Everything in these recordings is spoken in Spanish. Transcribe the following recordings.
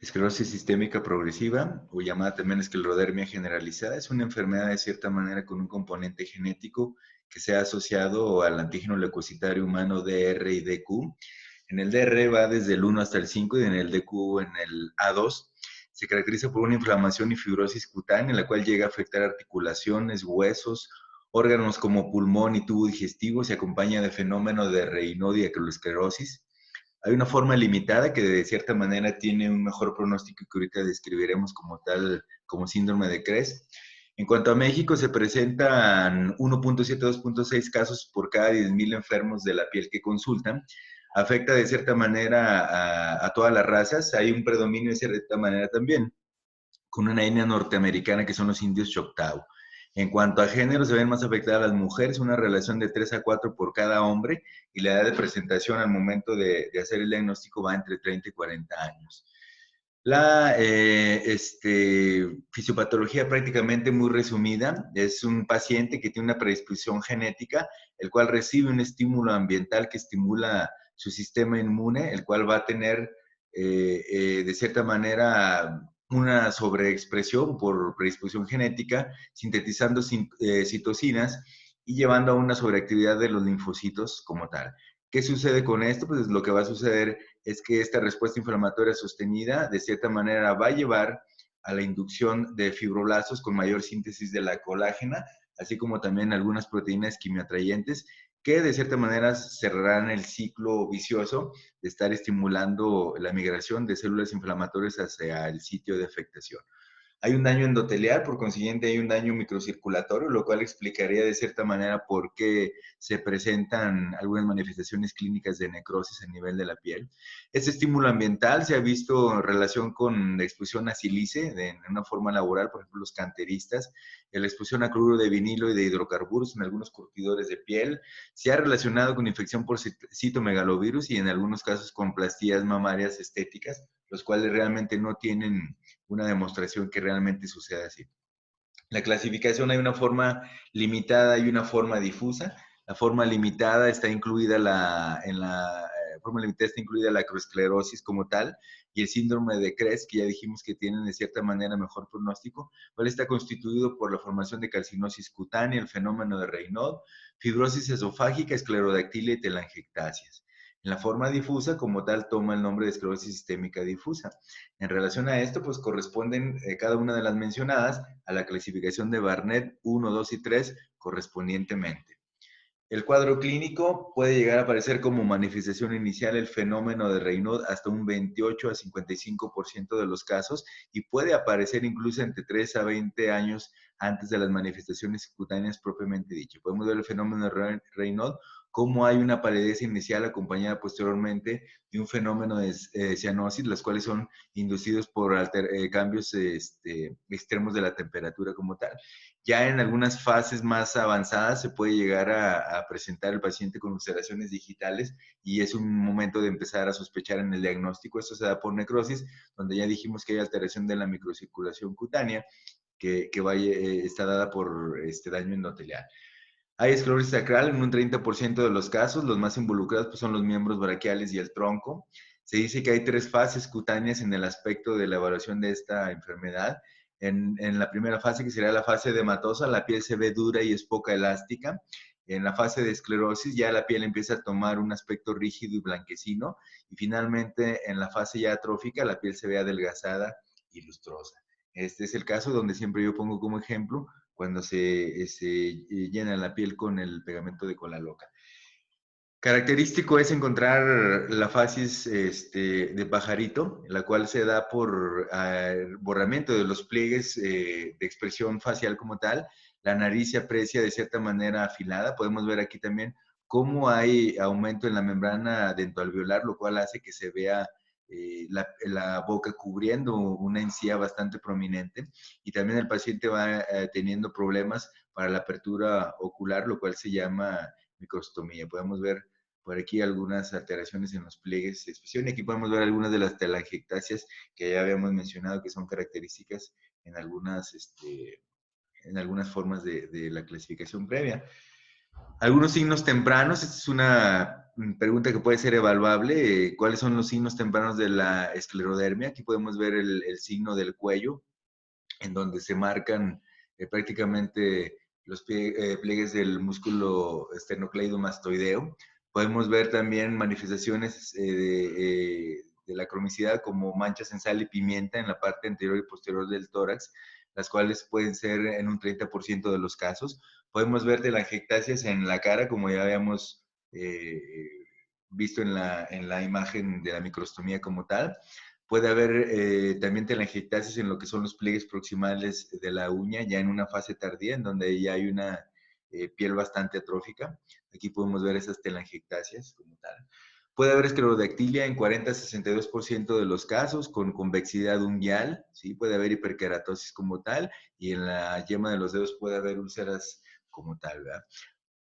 Esclerosis sistémica progresiva, o llamada también esclerodermia generalizada, es una enfermedad de cierta manera con un componente genético que se ha asociado al antígeno leucocitario humano DR y DQ. En el DR va desde el 1 hasta el 5 y en el DQ en el A2. Se caracteriza por una inflamación y fibrosis cutánea, en la cual llega a afectar articulaciones, huesos, órganos como pulmón y tubo digestivo. Se acompaña de fenómeno de Raynaud y esclerosis. Hay una forma limitada que de cierta manera tiene un mejor pronóstico que ahorita describiremos como tal, como síndrome de Cres. En cuanto a México, se presentan 1.7 a 2.6 casos por cada 10,000 enfermos de la piel que consultan. Afecta de cierta manera a todas las razas. Hay un predominio de cierta manera también con una etnia norteamericana que son los indios Choctaw. En cuanto a género, se ven más afectadas las mujeres, una relación de 3 a 4 por cada hombre, y la edad de presentación al momento de hacer el diagnóstico va entre 30 y 40 años. La fisiopatología prácticamente muy resumida es un paciente que tiene una predisposición genética, el cual recibe un estímulo ambiental que estimula su sistema inmune, el cual va a tener de cierta manera una sobreexpresión por predisposición genética, sintetizando citocinas y llevando a una sobreactividad de los linfocitos como tal. ¿Qué sucede con esto? Pues lo que va a suceder es que esta respuesta inflamatoria sostenida de cierta manera va a llevar a la inducción de fibroblastos con mayor síntesis de la colágena, así como también algunas proteínas quimioatrayentes que de cierta manera cerrarán el ciclo vicioso de estar estimulando la migración de células inflamatorias hacia el sitio de afectación. Hay un daño endotelial, por consiguiente hay un daño microcirculatorio, lo cual explicaría de cierta manera por qué se presentan algunas manifestaciones clínicas de necrosis a nivel de la piel. Este estímulo ambiental se ha visto en relación con la exposición a sílice en una forma laboral, por ejemplo, los canteristas, la exposición a cloruro de vinilo y de hidrocarburos en algunos curtidores de piel, se ha relacionado con infección por citomegalovirus y en algunos casos con plastillas mamarias estéticas, los cuales realmente no tienen una demostración que realmente suceda así. La clasificación hay una forma limitada y una forma difusa. La forma limitada está incluida en la forma limitada está incluida la acroesclerosis como tal y el síndrome de Cres, que ya dijimos que tienen de cierta manera mejor pronóstico, cual está constituido por la formación de carcinosis cutánea, el fenómeno de Raynaud, fibrosis esofágica, esclerodactilia y telangiectasias. En la forma difusa, como tal, toma el nombre de esclerosis sistémica difusa. En relación a esto, pues corresponden cada una de las mencionadas a la clasificación de Barnett 1, 2 y 3 correspondientemente. El cuadro clínico puede llegar a aparecer como manifestación inicial el fenómeno de Raynaud hasta un 28 a 55% de los casos y puede aparecer incluso entre 3 a 20 años antes de las manifestaciones cutáneas propiamente dicho. Podemos ver el fenómeno de Raynaud como hay una palidez inicial acompañada posteriormente de un fenómeno de cianosis, los cuales son inducidos por cambios extremos de la temperatura como tal. Ya en algunas fases más avanzadas se puede llegar a presentar el paciente con ulceraciones digitales y es un momento de empezar a sospechar en el diagnóstico. Esto se da por necrosis, donde ya dijimos que hay alteración de la microcirculación cutánea está dada por este daño endotelial. Hay esclerosis sacral en un 30% de los casos. Los más involucrados pues, son los miembros braquiales y el tronco. Se dice que hay 3 fases cutáneas en el aspecto de la evaluación de esta enfermedad. En la primera fase, que sería la fase edematosa, la piel se ve dura y es poca elástica. En la fase de esclerosis ya la piel empieza a tomar un aspecto rígido y blanquecino. Y finalmente, en la fase ya atrófica, la piel se ve adelgazada y lustrosa. Este es el caso donde siempre yo pongo como ejemplo cuando se llena la piel con el pegamento de cola loca. Característico es encontrar la facies de pajarito, la cual se da por borramiento de los pliegues de expresión facial como tal. La nariz se aprecia de cierta manera afilada. Podemos ver aquí también cómo hay aumento en la membrana dentoalveolar, lo cual hace que se vea la boca cubriendo una encía bastante prominente. Y también el paciente va teniendo problemas para la apertura ocular, lo cual se llama microstomía. Podemos ver por aquí algunas alteraciones en los pliegues de expresión y aquí podemos ver algunas de las telangiectasias que ya habíamos mencionado que son características en algunas formas de la clasificación previa. Algunos signos tempranos, esta es una pregunta que puede ser evaluable. ¿Cuáles son los signos tempranos de la esclerodermia? Aquí podemos ver el signo del cuello, en donde se marcan prácticamente los pliegues del músculo esternocleidomastoideo. Podemos ver también manifestaciones de la cromicidad como manchas en sal y pimienta en la parte anterior y posterior del tórax, las cuales pueden ser en un 30% de los casos. Podemos ver telangiectasias en la cara, como ya habíamos visto en la imagen de la microstomía como tal. Puede haber también telangiectasis en lo que son los pliegues proximales de la uña, ya en una fase tardía, en donde ya hay una piel bastante atrófica. Aquí podemos ver esas telangiectasias como tal. Puede haber esclerodactilia en 40-62% de los casos, con convexidad unguial, ¿sí? Puede haber hiperkeratosis como tal, y en la yema de los dedos puede haber úlceras como tal, ¿verdad?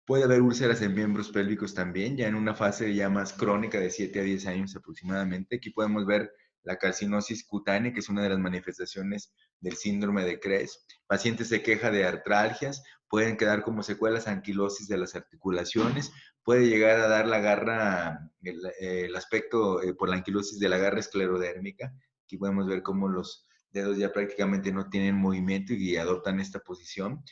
Puede haber úlceras en miembros pélvicos también, ya en una fase ya más crónica de 7 a 10 años aproximadamente. Aquí podemos ver la carcinosis cutánea, que es una de las manifestaciones del síndrome de Cres. El paciente se queja de artralgias, pueden quedar como secuelas anquilosis de las articulaciones, puede llegar a dar la garra, el aspecto por la anquilosis de la garra esclerodérmica. Aquí podemos ver cómo los dedos ya prácticamente no tienen movimiento y adoptan esta posición.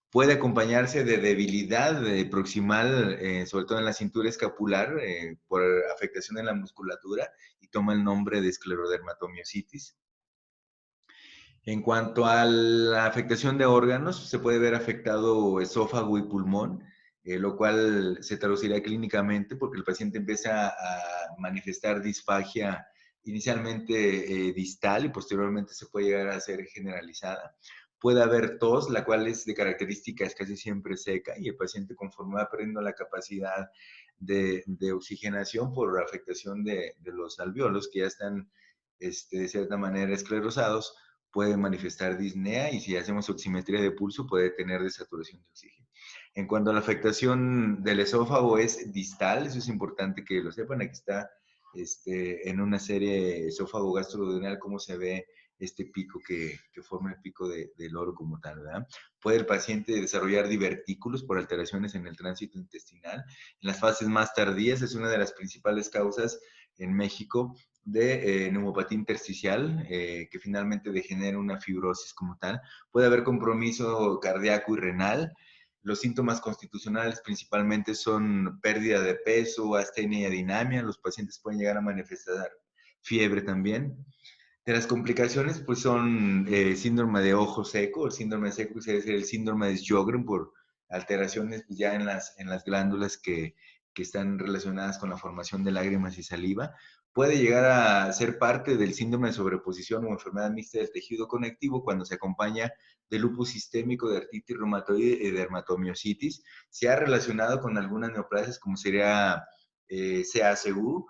Puede acompañarse de debilidad proximal, sobre todo en la cintura escapular, por afectación en la musculatura, y toma el nombre de esclerodermatomiositis. En cuanto a la afectación de órganos, se puede ver afectado esófago y pulmón, lo cual se traducirá clínicamente porque el paciente empieza a manifestar disfagia inicialmente distal y posteriormente se puede llegar a ser generalizada. Puede haber tos, la cual es de características casi siempre seca, y el paciente, conforme va perdiendo la capacidad de oxigenación por afectación de los alvéolos que ya están de cierta manera esclerosados, puede manifestar disnea, y si hacemos oximetría de pulso puede tener desaturación de oxígeno. En cuanto a la afectación del esófago, es distal, eso es importante que lo sepan. Aquí está en una serie esófago gastroduodenal cómo se ve este pico que forma el pico del oro como tal, ¿verdad? Puede el paciente desarrollar divertículos por alteraciones en el tránsito intestinal. En las fases más tardías es una de las principales causas en México de neumopatía intersticial, que finalmente degenera una fibrosis como tal. Puede haber compromiso cardíaco y renal. Los síntomas constitucionales principalmente son pérdida de peso, astenia y adinamia. Los pacientes pueden llegar a manifestar fiebre también. De las complicaciones, pues son síndrome de ojo seco. El síndrome seco es el síndrome de Sjögren por alteraciones pues, ya en las glándulas que están relacionadas con la formación de lágrimas y saliva. Puede llegar a ser parte del síndrome de sobreposición o enfermedad mixta del tejido conectivo cuando se acompaña de lupus sistémico, de artritis reumatoide y dermatomiositis. Se ha relacionado con algunas neoplasias como sería CACU,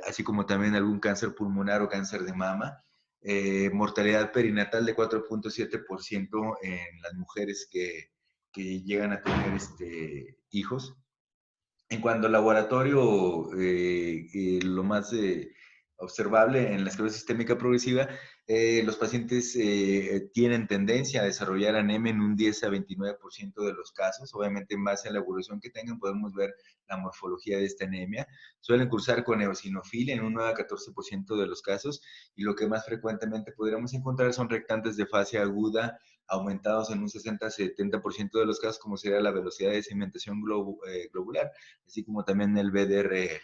así como también algún cáncer pulmonar o cáncer de mama. Mortalidad perinatal de 4.7% en las mujeres que llegan a tener hijos. En cuanto al laboratorio, lo más observable en la esclerosis sistémica progresiva, los pacientes tienen tendencia a desarrollar anemia en un 10 a 29% de los casos. Obviamente, en base a la evolución que tengan, podemos ver la morfología de esta anemia. Suelen cursar con eosinofilia en un 9 a 14% de los casos, y lo que más frecuentemente podríamos encontrar son rectantes de fase aguda aumentados en un 60-70% de los casos, como sería la velocidad de sedimentación globular, así como también el VDRL.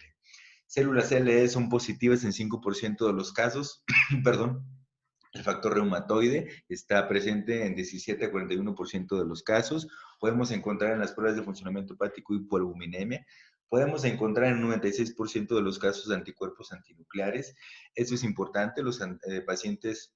Células LE son positivas en 5% de los casos, perdón. El factor reumatoide está presente en 17 a 41% de los casos. Podemos encontrar en las pruebas de funcionamiento hepático hipoalbuminemia. Podemos encontrar en 96% de los casos anticuerpos antinucleares. Eso es importante. Los pacientes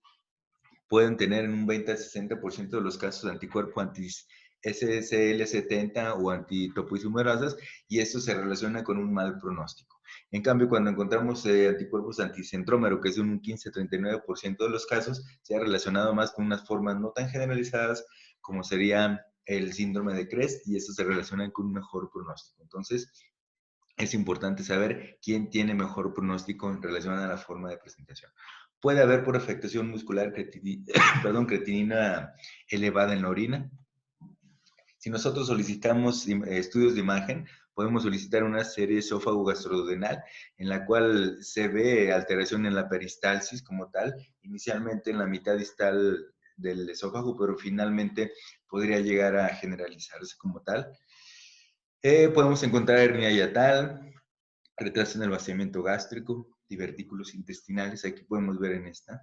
pueden tener en un 20 a 60% de los casos anticuerpo anti-SSL70 o antitopoisomerasas, y esto se relaciona con un mal pronóstico. En cambio, cuando encontramos anticuerpos anticentrómero, que es en un 15 a 39% de los casos, se ha relacionado más con unas formas no tan generalizadas, como sería el síndrome de Crest, y esto se relaciona con un mejor pronóstico. Entonces, es importante saber quién tiene mejor pronóstico en relación a la forma de presentación. Puede haber por afectación muscular creatinina elevada en la orina. Si nosotros solicitamos estudios de imagen, podemos solicitar una serie esófago-gastroduodenal en la cual se ve alteración en la peristalsis como tal, inicialmente en la mitad distal del esófago, pero finalmente podría llegar a generalizarse como tal. Podemos encontrar hernia hiatal, retraso en el vaciamiento gástrico, divertículos intestinales, aquí podemos ver en esta.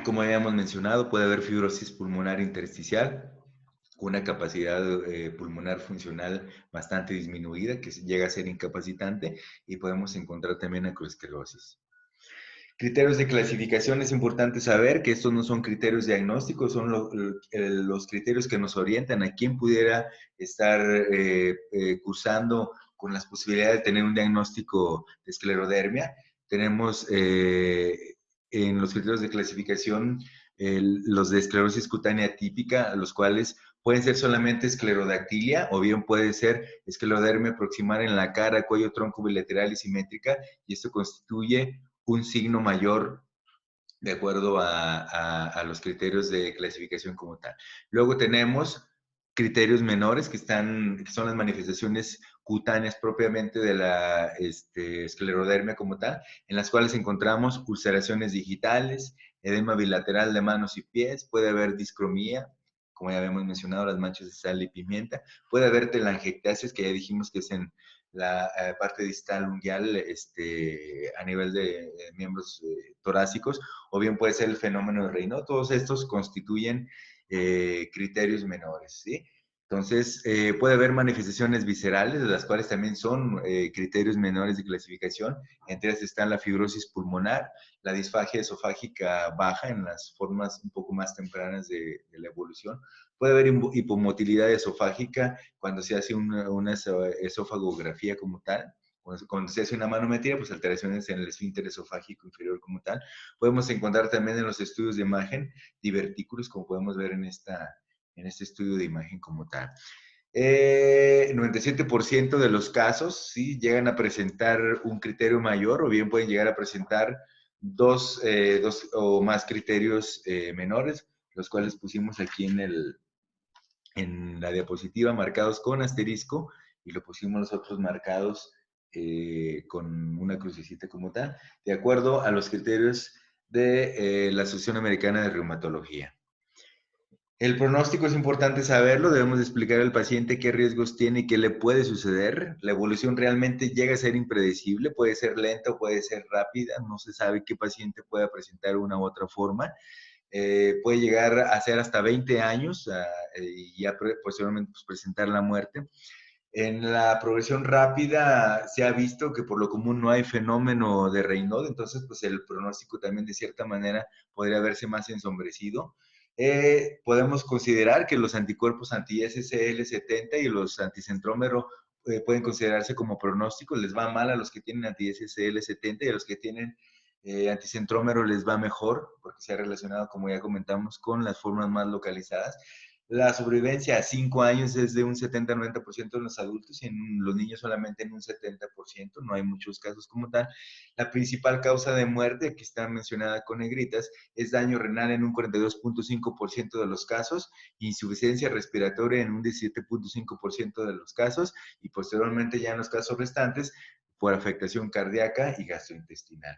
Como ya hemos mencionado, puede haber fibrosis pulmonar intersticial, con una capacidad pulmonar funcional bastante disminuida, que llega a ser incapacitante, y podemos encontrar también acroesclerosis. Criterios de clasificación, es importante saber que estos no son criterios diagnósticos, son los criterios que nos orientan a quién pudiera estar cursando con las posibilidades de tener un diagnóstico de esclerodermia. Tenemos en los criterios de clasificación los de esclerosis cutánea típica, los cuales pueden ser solamente esclerodactilia o bien puede ser esclerodermia proximal en la cara, cuello, tronco, bilateral y simétrica, y esto constituye un signo mayor de acuerdo a los criterios de clasificación como tal. Luego tenemos criterios menores que son las manifestaciones cutáneas propiamente de la esclerodermia como tal, en las cuales encontramos ulceraciones digitales, edema bilateral de manos y pies, puede haber discromía, como ya habíamos mencionado, las manchas de sal y pimienta, puede haber telangiectasias, que ya dijimos que es en la parte distal unguial a nivel de miembros torácicos, o bien puede ser el fenómeno de Raynaud. Todos estos constituyen criterios menores, ¿sí? Entonces, puede haber manifestaciones viscerales, de las cuales también son criterios menores de clasificación. Entre ellas están la fibrosis pulmonar, la disfagia esofágica baja en las formas un poco más tempranas de la evolución. Puede haber hipomotilidad esofágica cuando se hace una esofagografía como tal. Cuando se hace una manometría, pues alteraciones en el esfínter esofágico inferior como tal. Podemos encontrar también en los estudios de imagen divertículos, como podemos ver en este estudio de imagen como tal. 97% de los casos sí llegan a presentar un criterio mayor o bien pueden llegar a presentar dos o más criterios menores, los cuales pusimos aquí en la diapositiva marcados con asterisco y lo pusimos los otros marcados con una crucecita como tal, de acuerdo a los criterios de la Asociación Americana de Reumatología. El pronóstico es importante saberlo, debemos explicar al paciente qué riesgos tiene y qué le puede suceder. La evolución realmente llega a ser impredecible, puede ser lenta o puede ser rápida, no se sabe qué paciente pueda presentar una u otra forma. Puede llegar a ser hasta 20 años y ya posteriormente pues, presentar la muerte. En la progresión rápida se ha visto que por lo común no hay fenómeno de Raynaud, entonces pues el pronóstico también de cierta manera podría verse más ensombrecido. Podemos considerar que los anticuerpos anti-SSL70 y los anticentrómero pueden considerarse como pronósticos. Les va mal a los que tienen anti-SSL70 y a los que tienen anticentrómero les va mejor, porque se ha relacionado, como ya comentamos, con las formas más localizadas. La sobrevivencia a 5 años es de un 70-90% en los adultos y en los niños solamente en un 70%, no hay muchos casos como tal. La principal causa de muerte, que está mencionada con negritas, es daño renal en un 42.5% de los casos, insuficiencia respiratoria en un 17.5% de los casos y posteriormente ya en los casos restantes por afectación cardíaca y gastrointestinal.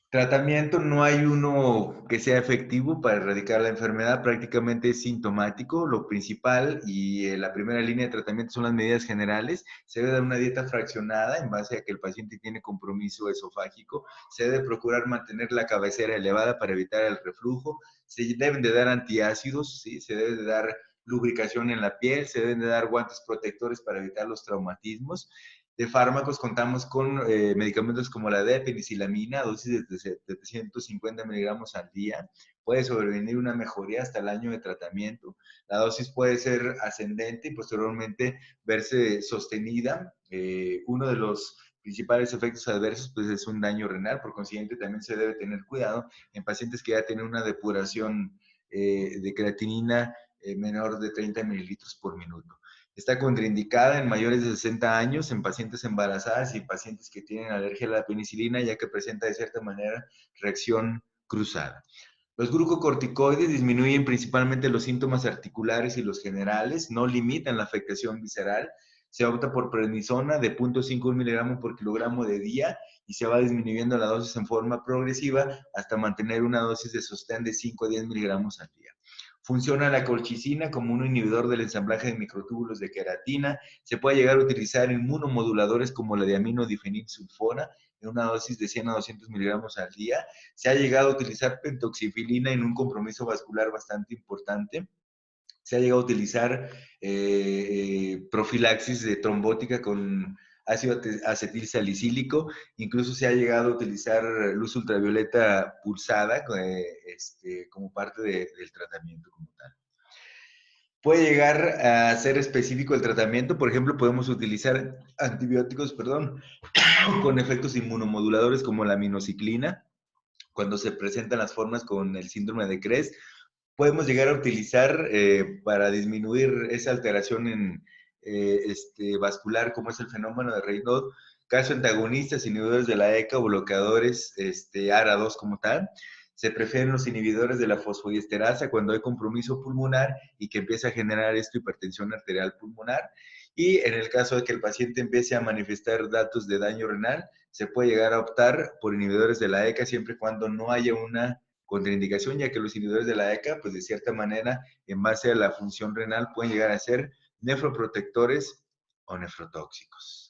Tratamiento, no hay uno que sea efectivo para erradicar la enfermedad, prácticamente es sintomático. Lo principal y la primera línea de tratamiento son las medidas generales. Se debe dar una dieta fraccionada en base a que el paciente tiene compromiso esofágico. Se debe procurar mantener la cabecera elevada para evitar el reflujo. Se deben de dar antiácidos, ¿sí? Se debe de dar lubricación en la piel, se deben de dar guantes protectores para evitar los traumatismos. De fármacos contamos con medicamentos como la D-penicilamina, dosis de 750 miligramos al día. Puede sobrevenir una mejoría hasta el año de tratamiento. La dosis puede ser ascendente y posteriormente verse sostenida. Uno de los principales efectos adversos pues, es un daño renal. Por consiguiente, también se debe tener cuidado en pacientes que ya tienen una depuración de creatinina menor de 30 mililitros por minuto. Está contraindicada en mayores de 60 años, en pacientes embarazadas y pacientes que tienen alergia a la penicilina, ya que presenta de cierta manera reacción cruzada. Los glucocorticoides disminuyen principalmente los síntomas articulares y los generales, no limitan la afectación visceral. Se opta por prednisona de 0.5 miligramos por kilogramo de día y se va disminuyendo la dosis en forma progresiva hasta mantener una dosis de sostén de 5 a 10 miligramos al día. Funciona la colchicina como un inhibidor del ensamblaje de microtúbulos de queratina. Se puede llegar a utilizar inmunomoduladores como la diaminodifenilsulfona en una dosis de 100 a 200 miligramos al día. Se ha llegado a utilizar pentoxifilina en un compromiso vascular bastante importante. Se ha llegado a utilizar profilaxis de trombótica con ácido acetil salicílico. Incluso se ha llegado a utilizar luz ultravioleta pulsada como parte del tratamiento como tal. Puede llegar a ser específico el tratamiento. Por ejemplo, podemos utilizar antibióticos, perdón, con efectos inmunomoduladores como la aminociclina, cuando se presentan las formas con el síndrome de Cres. Podemos llegar a utilizar para disminuir esa alteración vascular, como es el fenómeno de Raynaud, caso antagonistas, inhibidores de la ECA o bloqueadores ARA2 como tal. Se prefieren los inhibidores de la fosfodiesterasa cuando hay compromiso pulmonar y que empieza a generar esto hipertensión arterial pulmonar. Y en el caso de que el paciente empiece a manifestar datos de daño renal, se puede llegar a optar por inhibidores de la ECA siempre y cuando no haya una contraindicación, ya que los inhibidores de la ECA, pues de cierta manera, en base a la función renal, pueden llegar a ser nefroprotectores o nefrotóxicos.